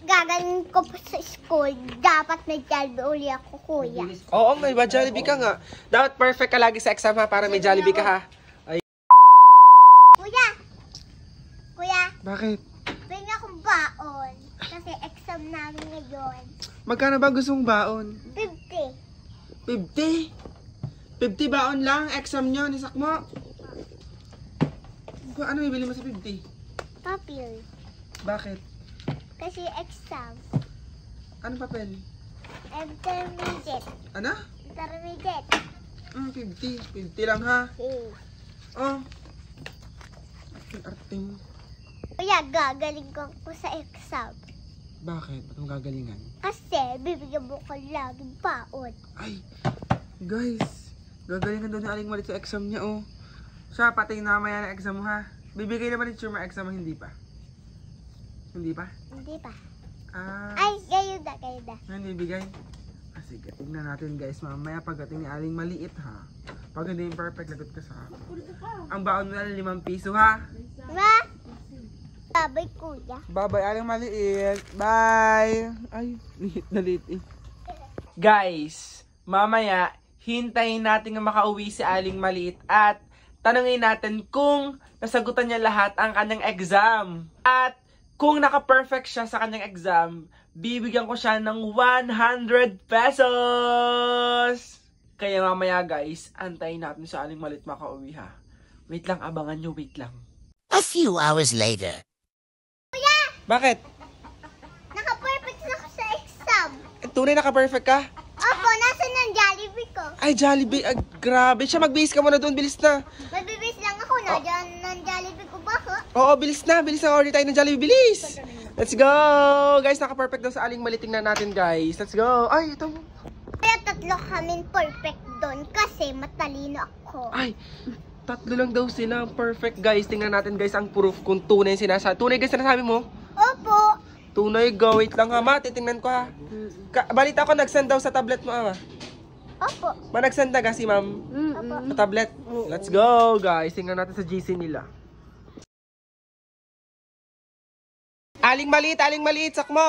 Gagaling ko pa sa school. Dapat may Jollibee uli ako, kuya. Oo nga, iba Jollibee ka nga. Dapat perfect ka lagi sa exam ha, para may Jollibee ka ha. Ay. Kuya! Kuya, Bakit? bigyan akong baon. Kasi exam namin ngayon. Magkano ba gusto mong baon? 50. 50? 50 baon lang, exam nyo, nisak mo. Ano bibili mo sa 50? Papel. Bakit? Kasi exam. Anong papel? Intermediate. Ano? Intermediate. 50. 50 lang ha. Oh. Arte mo. Kuya, gagaling ko sa exam. Bakit? Ba't mo gagalingan? Kasi bibigyan mo ko laging baon. Ay, guys. Gagalingan daw ni Aling Malit sa exam niya oh. Siya, patay na maya na exam mo ha. Bibigay naman ni Chuma exam mo, hindi pa? Hindi pa? Hindi pa. Ah. Ay, kayo da. Hindi bigay? Ah, sige, tignan natin guys. Mamaya pagdating ni Aling Maliit ha. Pag hindi yung perfect, lagot ka sa akin. Ang baon mo na 5 piso ha. Ma? Babay, kuya. Bye-bye, Aling Maliit. Bye! Ay, liit na liit eh. Guys, mamaya, hintayin natin na makauwi si Aling Maliit at tanungin natin kung nasagutan niya lahat ang kanyang exam. At kung naka-perfect siya sa kanyang exam, bibigyan ko siya ng 100 pesos! Kaya mamaya guys, antayin natin sa Aling Maliit makauwi ha. Wait lang, abangan nyo, wait lang. A few hours later. Bakit? Naka-perfect na ako sa exam. Tunay naka-perfect ka? Opo, nasa ng Jollibee ko. Ay, Jollibee. Grabe. Siya, mag-base ka muna doon. Bilis na. Magbibis lang ako na dyan ng Jollibee ko ba ko? Oo, bilis na. Bilis na. Order tayo ng Jollibee. Bilis. Let's go. Guys, naka-perfect daw sa Aling Maliit. Tingnan natin, guys. Let's go. Ay, ito. Kaya tatlo kami perfect doon kasi matalino ako. Ay, 3 lang daw sila. Perfect, guys. Tingnan natin, guys, ang proof kung tunay sinasabi. Tunay, guys, sinasabi mo? Opo. Tunay, go. Wait lang, ha, ma. Titingnan ko, ha. Balita ko, nag-send daw sa tablet mo, ha. Opo. Nag-send na kasi, ma'am. Opo. Sa tablet. Let's go, guys. Tingnan natin sa GC nila. Aling Maliit, sakmo.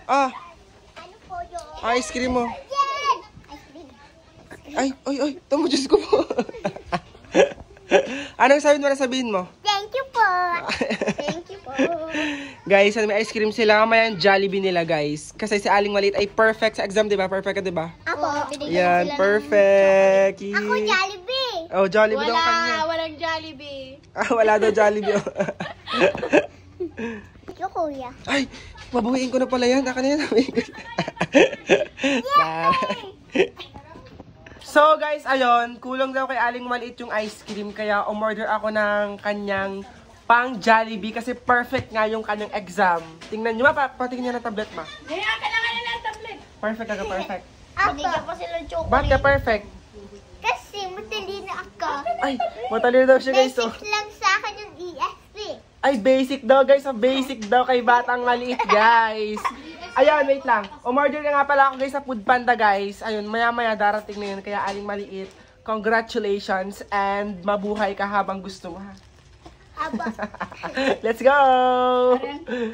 Ah, Ano po yun? ice cream mo. Yes! Ice cream. Ay, tamo, Diyos ko po. Anong sabihin mo? Thank you po. Thank you po. Guys, may ice cream sila. Mamaya yung Jollibee nila, guys. Kasi si Aling Maliit ay perfect sa exam, di ba? Perfect ka, di ba? Ako, Yan, perfect. Ako Jollibee. Oh, Jollibee daw kanya. Walang Jollibee. Ah, wala daw Jollibee. Ito, kuya. Ay, babawiin ko na pala yan. Aka na yan. So guys, ayun, kulang daw kay Aling Maliit yung ice cream, kaya umorder ako ng kanyang pang Jollibee kasi perfect nga yung kanyang exam. Tingnan nyo, patingin nyo ng tablet, ma. Ngayon ka na nga ng tablet. Perfect ka, perfect. Binigyan pa sila ng chocolate. Ba't ka perfect? Kasi matalino ako. Ay, matalino daw siya, guys. Oh. Basic lang sa akin yung ESP. Ay, basic daw, guys. Basic daw kay Batang Maliit, guys. Ayun, wait lang. Umorder na nga pala ako, guys, sa Food Panda, guys. Ayun, maya-maya darating na yun. Kaya Aling Maliit, congratulations and mabuhay ka habang gusto mo, ha? Aba. Let's go!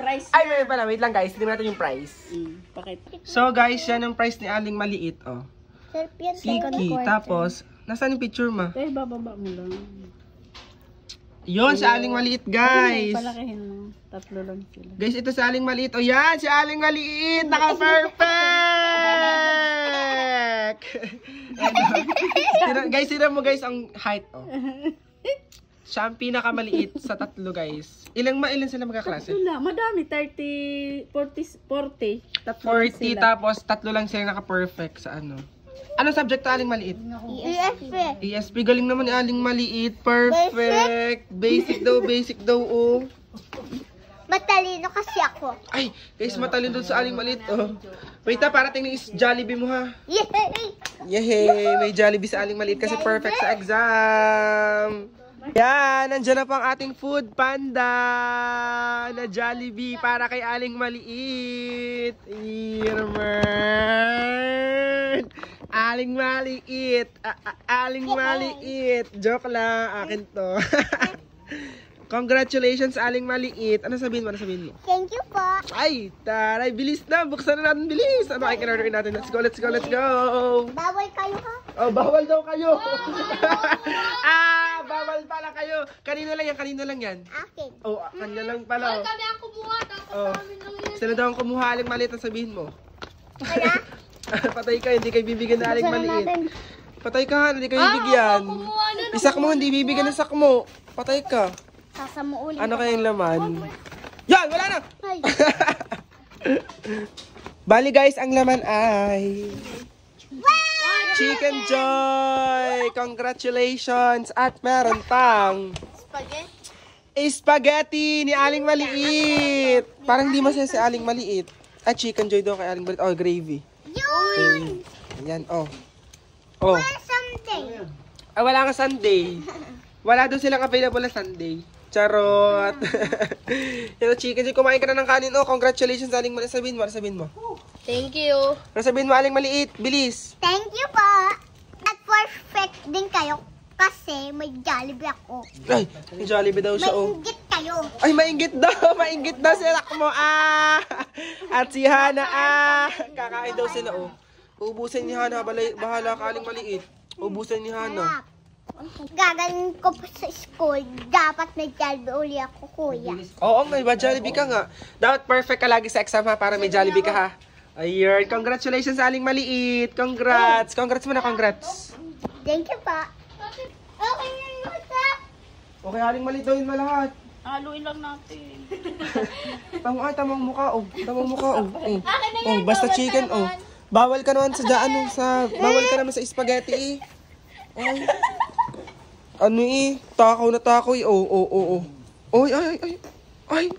Price Ay, may pala. Wait lang, guys. Tingnan natin yung price. Pakita. So, guys, yan yung price ni Aling Maliit, oh. Kiki, tapos, nasaan yung picture mo? Eh, bababa mo lang. Yun, si Aling Maliit, guys. Palakihin mo. 3 lang sila. Guys, ito si Aling Maliit. O yan, si Aling Maliit. Naka-perfect! Guys, sino mo guys ang height, oh. Siya ang pinakamaliit sa 3, guys. Ilan sila magkaklase? Wala, madami. 30, 40. 40, tapos 3 lang sila naka-perfect sa ano. Anong subject to Aling Maliit? ESP. ESP, galing naman ni Aling Maliit. Perfect. Basic daw, oh. Matalino kasi ako. Ay, guys, matalino doon sa Aling Maliit, oh. Wait na, para tingnan is Jollibee mo, ha. Yay! Yehey! May Jollibee sa Aling Maliit kasi perfect sa exam. Yan, nandiyan na pang ating Food Panda na Jollibee para kay Aling Maliit. Irman! Aling Maliit. Aling Maliit. Joke lang, akin to. Congratulations, Aling Maliit. Ano sabihin mo? Ano sabihin mo? Thank you po. Ay, taray, bilis na. Buksan na natin, bilis. Ano ay in-order natin? Let's go, let's go, let's go. Bawal kayo ha? Oh, bawal daw kayo. Bawal pala kayo. Kanino lang yan, kanino lang yan. Akin. Oh, kanya lang pala. Oh. Kami ang kumuha, tapos Oh. namin lang yun. Sino daw ang kumuha, Aling Maliit? Ang sabihin mo. Wala? Patay ka, hindi kayo bibigyan na Aling Buksan na Maliit. natin. Patay ka, hindi kayo bibigyan. Kumuha na ng Isak mo, hindi bibigyan ng sak mo. Patay ka. Sasamo ulit. Ano kayang laman? Yan, wala na! Ay. Bali guys, ang laman ay Chicken Joy! Congratulations! At meron pang spaghetti ni Aling Maliit! Parang di masaya si Aling Maliit. At Chicken Joy daw kay Aling Maliit. Oh, gravy. Yun! Ayan, oh. Oh. Something. Wala nga Sunday. Wala daw silang available na Sunday. Charot. Yung Chicken Joy, kumain ka na ng kanin. Oh, congratulations, Aling Maliit. Sabihin mo, sabihin mo. Thank you. Sabihin mo, Aling Maliit. Bilis. Thank you po. At perfect din kayo kasi may Jollibee ako. Ay, may Jollibee daw siya, oh. Mainggit kayo. Ay, mainggit daw. Mainggit daw si Rakmo. At si Hana, Kakain daw sila, oh. Ubusin ni Hana. Bahala ka, Aling Maliit. Ubusin ni Hana. Gagaling ko pa sa school. Dapat may Jollibee uli ako, kuya. Oo, may Jollibee ka nga. Dapat perfect ka lagi sa exam, ha, para may Jollibee ka, ha. Ayun, congratulations, Aling Maliit. Congrats. Congrats mo na, congrats. Thank you pa. Okay na yung usap. Okay, Aling Maliit, gawin mo lahat. Haluin lang natin. Tamang mukha, oh. Tamang mukha, oh. Oh, basta chicken, oh. Bawal ka naman sa bawal ka naman sa spaghetti, eh. Ay. Ano eh? Takaw na takaw, eh. Oh. Ay.